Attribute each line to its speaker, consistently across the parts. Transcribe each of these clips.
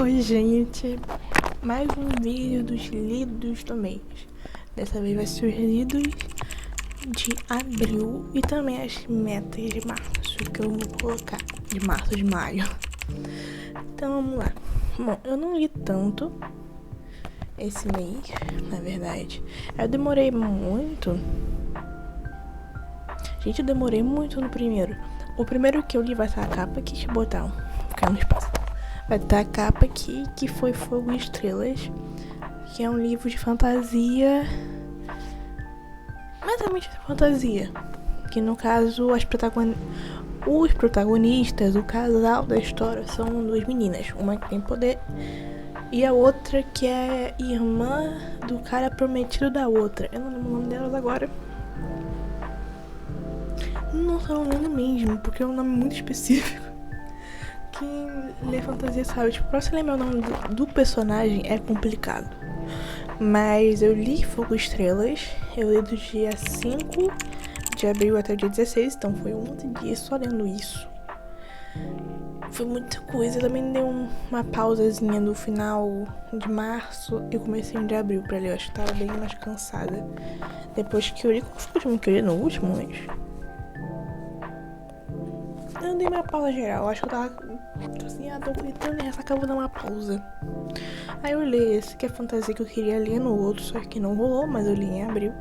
Speaker 1: Oi, gente, mais um vídeo dos lidos do mês. Dessa vez vai ser os lidos de abril e também as metas de março, que eu vou colocar de março, de maio. Então vamos lá. Bom, eu não li tanto esse mês, na verdade. Eu demorei muito. Gente, eu demorei muito no primeiro. O primeiro que eu li vai estar a capa aqui, deixa eu botar, ficar no espaço. Vai estar a capa aqui, que foi Fogo e Estrelas, que é um livro de fantasia, mais ou menos de fantasia, que no caso os protagonistas, o casal da história são duas meninas, uma que tem poder e a outra que é irmã do cara prometido da outra. Eu não lembro o nome delas agora. Não lembro mesmo, porque é um nome muito específico. Quem lê fantasia sabe, tipo, pra você lembrar o nome do personagem é complicado. Mas eu li Fogo e Estrelas, eu li do dia 5 de abril até o dia 16, então foi 11 dias só lendo isso. Foi muita coisa, eu também dei uma pausazinha no final de março e comecei de abril pra ler, eu acho que tava bem mais cansada. Depois que eu li, qual foi o último que eu li? No último mês? Eu dei uma pausa geral, eu acho que eu tava assim, tô gritando nessa, acabou dando uma pausa. Aí eu li esse, que é fantasia que eu queria ler no outro, só que não rolou, mas eu li em abril,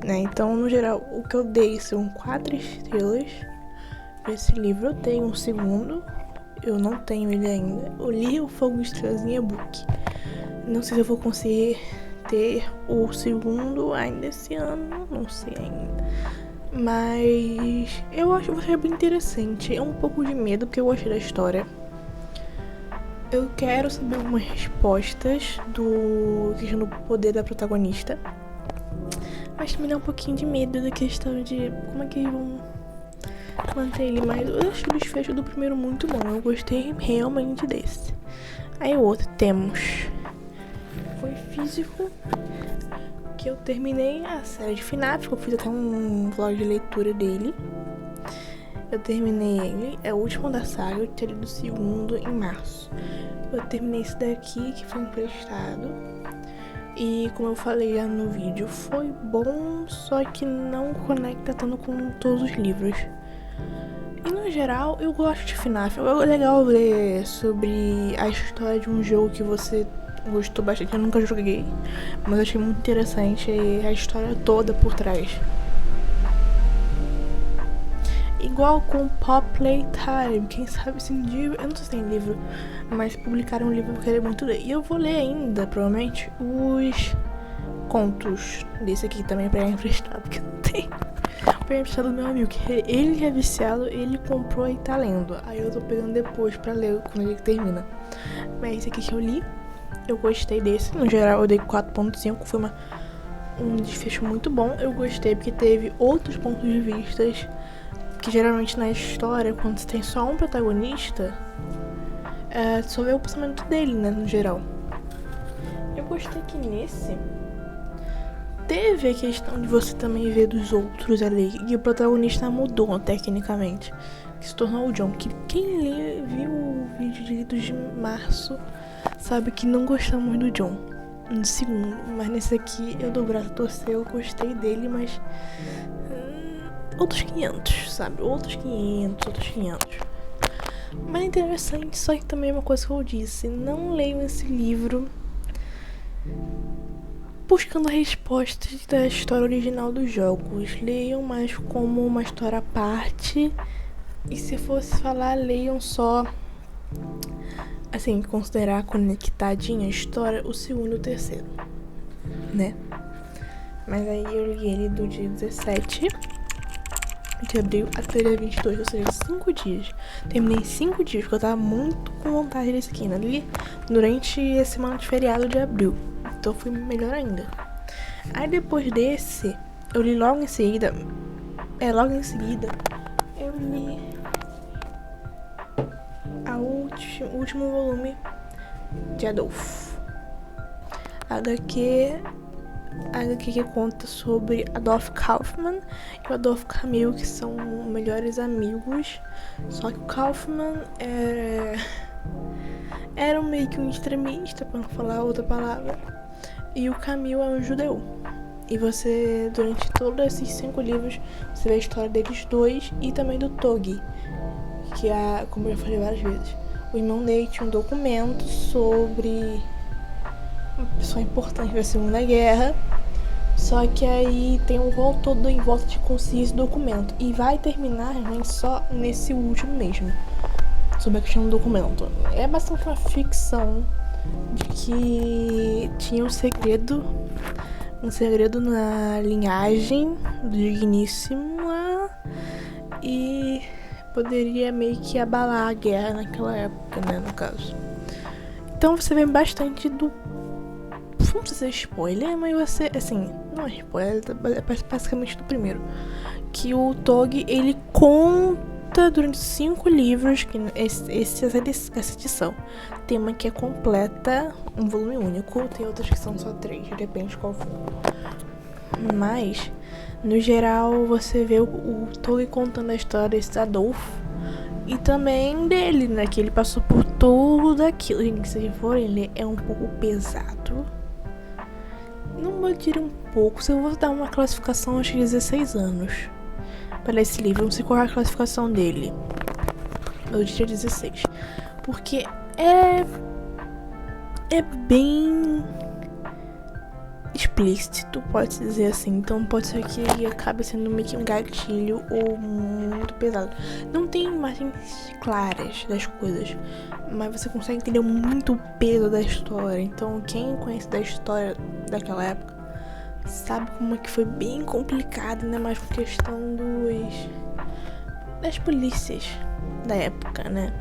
Speaker 1: né? Então, no geral, o que eu dei são 4 estrelas pra esse livro. Eu tenho um segundo, eu não tenho ele ainda. Eu li o Fogo e Estrelas em e-book. Não sei se eu vou conseguir ter o segundo ainda esse ano, não sei ainda. Mas eu acho que vai ser bem interessante. É um pouco de medo, porque eu gostei da história. Eu quero saber algumas respostas do questão do poder da protagonista. Mas também dá um pouquinho de medo da questão de como é que eles vão manter ele. Mas eu acho o desfecho do primeiro muito bom. Eu gostei realmente desse. Aí o outro temos foi Físico, que eu terminei a série de FNAF, eu fiz até um vlog de leitura dele. Eu terminei ele, é o último da saga, eu teria do segundo em março. Eu terminei esse daqui, que foi emprestado. E como eu falei já no vídeo, foi bom, só que não conecta tanto com todos os livros. E no geral, eu gosto de FNAF. É legal ler sobre a história de um jogo que você gostou bastante. Eu nunca joguei, mas eu achei muito interessante a história toda por trás. Igual com Pop Playtime, quem sabe se um dia, eu não sei se tem livro, mas publicaram um livro que eu queria muito ler. E eu vou ler ainda, provavelmente, os contos desse aqui também pra emprestar, porque não tem. Pra emprestar do meu amigo, que ele é viciado, ele comprou e tá lendo. Aí eu tô pegando depois pra ler quando ele termina. Mas esse aqui que eu li, eu gostei desse. No geral eu dei 4.5, foi um desfecho muito bom. Eu gostei porque teve outros pontos de vista, que geralmente na história, quando você tem só um protagonista, só vê o pensamento dele, né, no geral. Eu gostei que nesse teve a questão de você também ver dos outros ali, e o protagonista mudou tecnicamente, que se tornou o John. Que quem viu o vídeo de lidos de março sabe que não gostamos do John no segundo, mas nesse aqui eu dou o braço a torcer, eu gostei dele, mas outros 500, sabe? Outros 500. Mas é interessante, só que também é uma coisa que eu disse, não leiam esse livro buscando respostas da história original dos jogos. Leiam mais como uma história à parte. E se fosse falar, leiam só, assim, considerar conectadinha a história, o segundo e o terceiro, né? Mas aí eu li ele do dia 17 de abril até dia 22, ou seja, 5 dias. Terminei 5 dias, porque eu tava muito com vontade desse aqui, né? Li durante a semana de feriado de abril, então foi melhor ainda. Aí depois desse, eu li logo em seguida, eu li o último volume de Adolf. HQ que conta sobre Adolf Kaufmann e o Adolf Camus, que são melhores amigos. Só que o Kaufmann era meio que um extremista, pra não falar outra palavra. E o Camille é um judeu. E você, durante todos esses 5 livros, você vê a história deles dois e também do Togi, que é, como eu já falei várias vezes, o irmão dele tinha um documento sobre uma pessoa importante da Segunda Guerra. Só que aí tem um rol todo em volta de conseguir esse documento. E vai terminar realmente só nesse último mesmo, sobre a questão do documento. É bastante uma ficção de que tinha um segredo na linhagem do Digníssimo e poderia meio que abalar a guerra naquela época, né, no caso. Então você vê bastante do... Não sei se é spoiler, mas você... Assim, não é spoiler, é basicamente do primeiro. Que o Togi, ele conta durante 5 livros, que essa edição tem uma que é completa, um volume único, tem outras que são só 3, depende de qual for. Mas, no geral, você vê o Togi contando a história desse Adolfo e também dele, né, que ele passou por tudo aquilo. Gente, se vocês forem ler, é um pouco pesado. Não vou dizer um pouco, se eu vou dar uma classificação, acho que 16 anos para ler esse livro, não sei qual é a classificação dele. Eu diria 16. Porque é bem explícito, pode-se dizer assim. Então pode ser que ele acabe sendo meio que um gatilho ou muito pesado. Não tem imagens claras das coisas, mas você consegue entender muito o peso da história. Então quem conhece da história daquela época sabe como é que foi bem complicado, ainda mais por questão das polícias da época, né?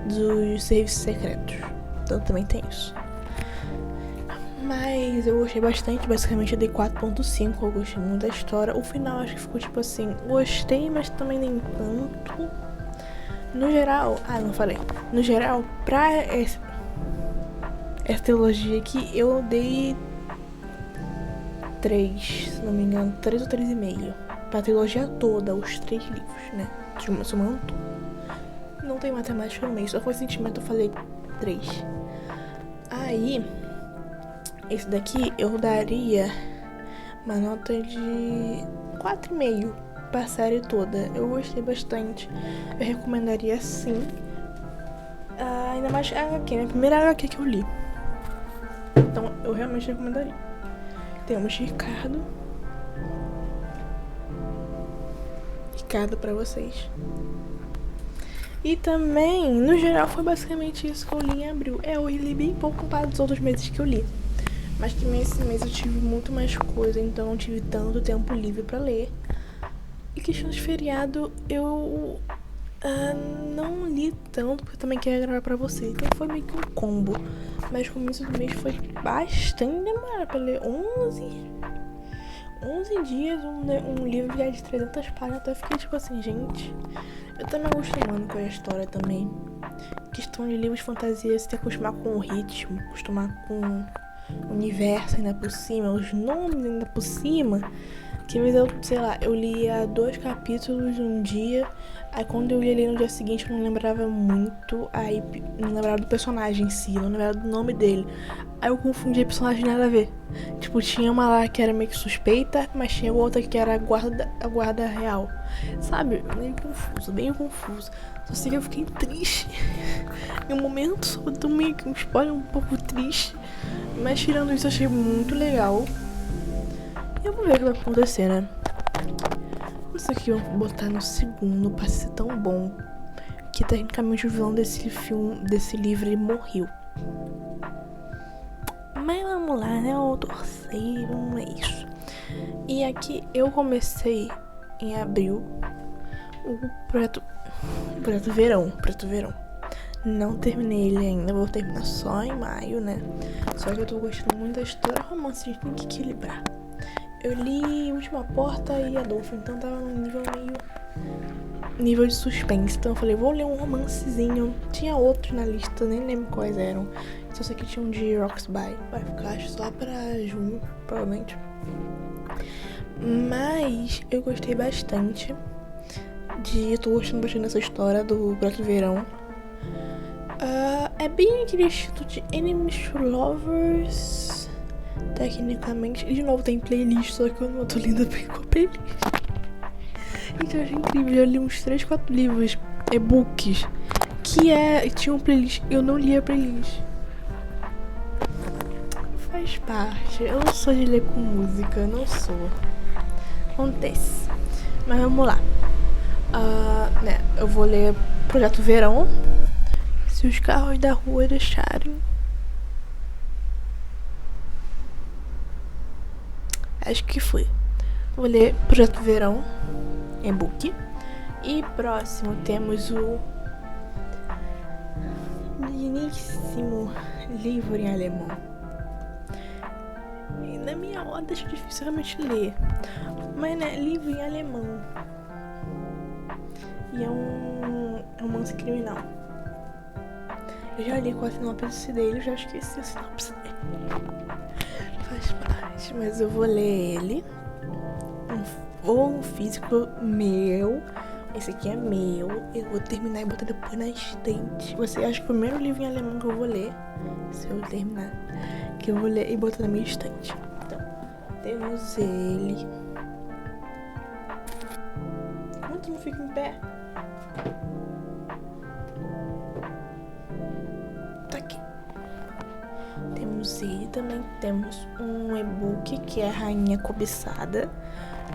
Speaker 1: Dos serviços secretos. Então também tem isso. Mas eu gostei bastante, basicamente eu dei 4.5, eu gostei muito da história. O final acho que ficou tipo assim, gostei, mas também nem tanto. No geral, não falei. No geral, pra essa trilogia aqui, eu dei 3, se não me engano, 3 ou 3,5. Pra trilogia toda, os 3 livros, né? Somando tudo. Não tem matemática no meio, só com sentimento eu falei 3. Aí, esse daqui eu daria uma nota de 4,5 pra série toda. Eu gostei bastante. Eu recomendaria sim. Ainda mais a HQ, né? A primeira HQ que eu li. Então eu realmente recomendaria. Temos Ricardo pra vocês. E também, no geral, foi basicamente isso que eu li em abril. Eu li bem pouco comparado dos outros meses que eu li. Mas também esse mês eu tive muito mais coisa, então não tive tanto tempo livre pra ler. E questão de feriado, eu não li tanto, porque eu também queria gravar pra vocês. Então foi meio que um combo. Mas o começo do mês foi bastante demorado pra ler 11 dias, um livro já de 300 páginas. Até fiquei tipo assim, gente, eu tô me acostumando com a história também. Questão de livros de fantasia, você tem que acostumar com o ritmo, acostumar com o universo ainda por cima, os nomes ainda por cima. Que às vezes eu, sei lá, eu lia 2 capítulos num dia, aí quando eu ia ler no dia seguinte eu não lembrava muito, aí não lembrava do personagem em si, não lembrava do nome dele. Aí eu confundia personagem nada a ver. Tipo, tinha uma lá que era meio que suspeita, mas tinha outra que era a guarda real. Sabe? Meio confuso, bem confuso. Só sei que eu fiquei triste. Em um momento só eu tomei um spoiler um pouco triste. Mas tirando isso, eu achei muito legal. E eu vou ver o que vai acontecer, né? Isso aqui eu vou botar no segundo pra ser tão bom que tecnicamente o vilão desse livro, ele morreu. Mas vamos lá, né? Eu torci, vamos ver isso. E aqui eu comecei em abril o Preto Verão. Não terminei ele ainda, vou terminar só em maio, né? Só que eu tô gostando muito da história romance, a gente tem que equilibrar. Eu li Última Porta e Adolfo, então tava num nível de suspense. Então eu falei, vou ler um romancezinho. Tinha outros na lista, nem lembro quais eram. Só sei que tinha um de Roxby. Vai ficar só pra junho, provavelmente. Mas eu gostei bastante eu tô gostando bastante dessa história do Preto Verão. É bem aquele estilo de Enemies to Lovers. Tecnicamente. E de novo tem playlist, só que eu não tô lendo bem com a playlist. Então eu achei incrível. Eu li uns 3, 4 livros, e-books, tinha uma playlist. Eu não li a playlist. Faz parte. Eu não sou de ler com música, não sou. Acontece. Mas vamos lá. Eu vou ler Projeto Verão. Se os carros da rua deixarem. Acho que foi. Vou ler Projeto Verão, e-book. E próximo temos o lindíssimo livro em alemão. E na minha ordem acho difícil realmente ler. Mas né, livro em alemão. E é um romance criminal. Eu já li com a sinopse dele, já esqueci a sinopse dele. Faz parte, mas eu vou ler ele. Um físico meu. Esse aqui é meu. Eu vou terminar e botar depois na estante. Você acha que o primeiro livro em alemão que eu vou ler, se eu terminar, que eu vou ler e botar na minha estante. Então, temos ele. Como tu não fica em pé? Tá aqui. Temos ele também. Temos um e-book que é a Rainha Cobiçada.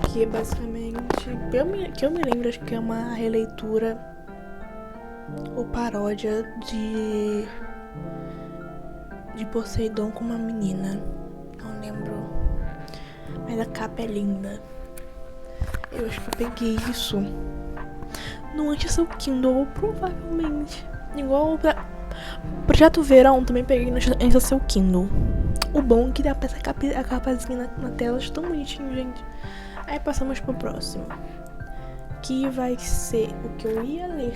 Speaker 1: Que é basicamente, que eu me lembro, acho que é uma releitura ou paródia de Poseidon com uma menina. Não lembro. Mas a capa é linda. Eu acho que eu peguei isso no Anti-Seu Kindle, provavelmente. Igual pra Projeto Verão, também peguei no Anti-Seu Kindle. O bom é que dá pra essa a capazinha na tela, acho tão bonitinho, gente. Aí passamos pro próximo, que vai ser o que eu ia ler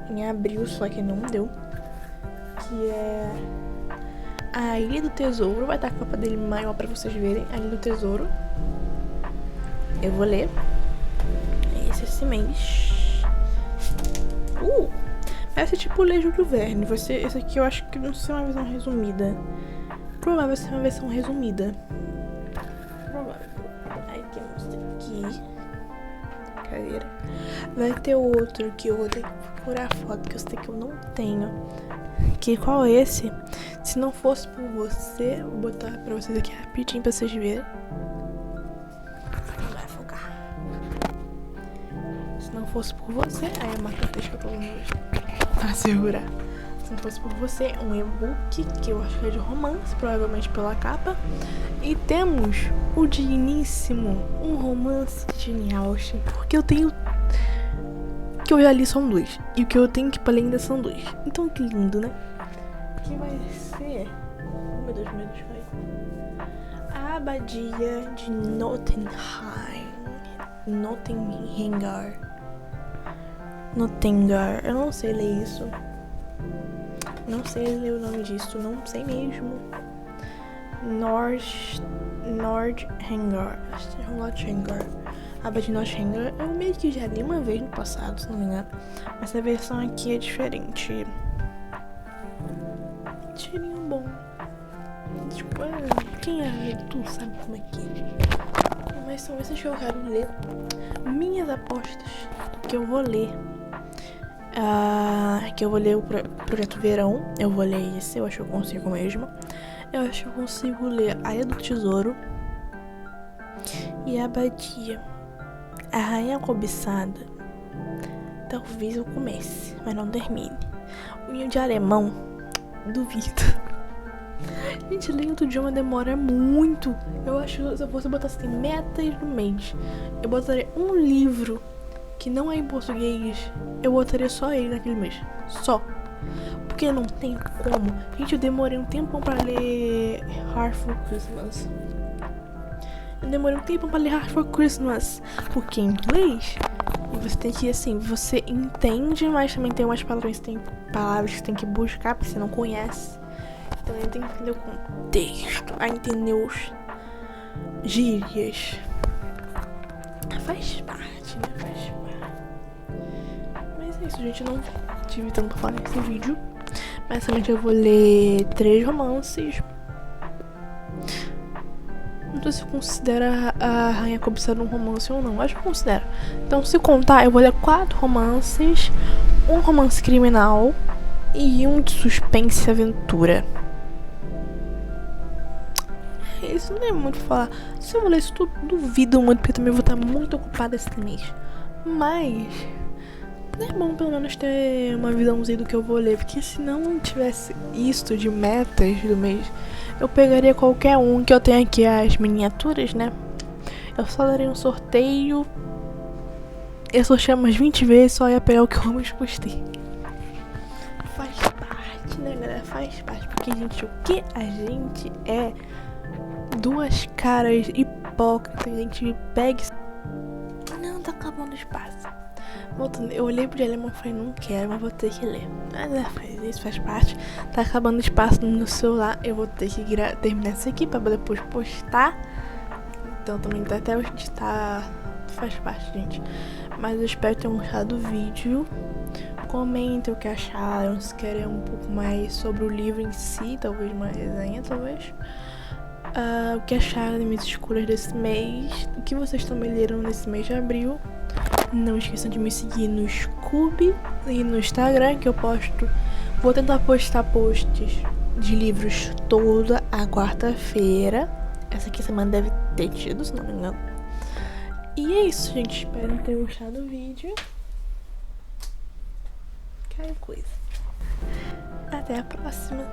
Speaker 1: em abril, só que não deu, que é A Ilha do Tesouro. Vai estar a capa dele maior pra vocês verem. A Ilha do Tesouro. Eu vou ler esse mês. Vai ser tipo ler Júlio Verne. Esse aqui eu acho que não sei, uma versão resumida. Provavelmente vai ser uma versão resumida. Provável. Aí temos aqui. Cadeira. Vai ter outro que eu vou ter que procurar a foto, que eu sei que eu não tenho. Que qual é esse? Se não fosse por você, vou botar pra vocês aqui rapidinho pra vocês verem. Não vai focar. Se não fosse por você, aí a marca texto que eu tô usando segurar. Se não fosse por você, um e-book que eu acho que é de romance, provavelmente pela capa. E temos o digníssimo, um romance genial, porque eu tenho, que eu já li são 2, e o que eu tenho que ler ainda são 2. Então que lindo, né? Que vai ser, meu Deus, A Abadia de Nottingham. Eu não sei ler isso. Não sei ler o nome disso, não sei mesmo. Nordhanger. Abadia de Nottingham. Eu meio que já li uma vez no passado, se não me engano. Mas essa versão aqui é diferente. Cheirinho bom. Tipo, quem é tu sabe como é que é. Mas são esses que eu quero ler. Minhas apostas que eu vou ler. Que eu vou ler o Projeto Verão. Eu vou ler esse, eu acho que eu consigo mesmo. Eu acho que eu consigo ler A Ilha do Tesouro e A Abadia. A Rainha Cobiçada, talvez eu comece, mas não termine. O de alemão, duvido. Gente, ler outro idioma demora muito. Eu acho que se eu fosse botar assim, metas no mês, eu botaria um livro que não é em português, eu botaria só ele naquele mês. Só. Porque não tem como. Gente, eu demorei um tempão pra ler Heart for Christmas. Porque em inglês, você tem que, assim, você entende, mas também tem umas palavras, tem palavras que você tem que buscar, porque você não conhece. Então ele tem que entender o contexto, a entender os gírias. Faz parte, né? Faz parte. Mas é isso, gente. Não tive tanto pra falar nesse vídeo. Basicamente eu vou ler 3 romances. Não sei se considera a Rainha Cobiçada um romance ou não. Acho que considera. Então, se contar, eu vou ler 4 romances, um romance criminal e um de suspense e aventura. Isso não é muito pra falar. Se eu vou ler isso tudo, duvido muito, porque também vou estar muito ocupada esse mês. Mas é bom pelo menos ter uma visãozinha do que eu vou ler, porque se não tivesse isto de metas do mês, eu pegaria qualquer um que eu tenho aqui, as miniaturas, né? Eu só daria um sorteio. Eu sorteei umas 20 vezes, só ia pegar o que eu mais gostei. Faz parte, né, galera? Faz parte, porque, gente, o que a gente é? Duas caras hipócritas, a gente pega e... Não, tá acabando o espaço. Voltando, eu olhei pro alemão e falei, não quero, mas vou ter que ler. Mas isso faz parte. Tá acabando o espaço no meu celular. Eu vou ter que terminar isso aqui pra depois postar. Então também tá até hoje tá... Faz parte, gente. Mas eu espero que tenham gostado do vídeo. Comentem o que acharam. Se querem um pouco mais sobre o livro em si. Talvez uma resenha, talvez. O que acharam das minhas escolhas desse mês. O que vocês também leram nesse mês de abril. Não esqueçam de me seguir no Scooby e no Instagram, que eu posto. Vou tentar postar posts de livros toda a quarta-feira. Essa aqui semana deve ter tido, se não me engano. E é isso, gente. Espero ter gostado do vídeo. Qualquer coisa. Até a próxima.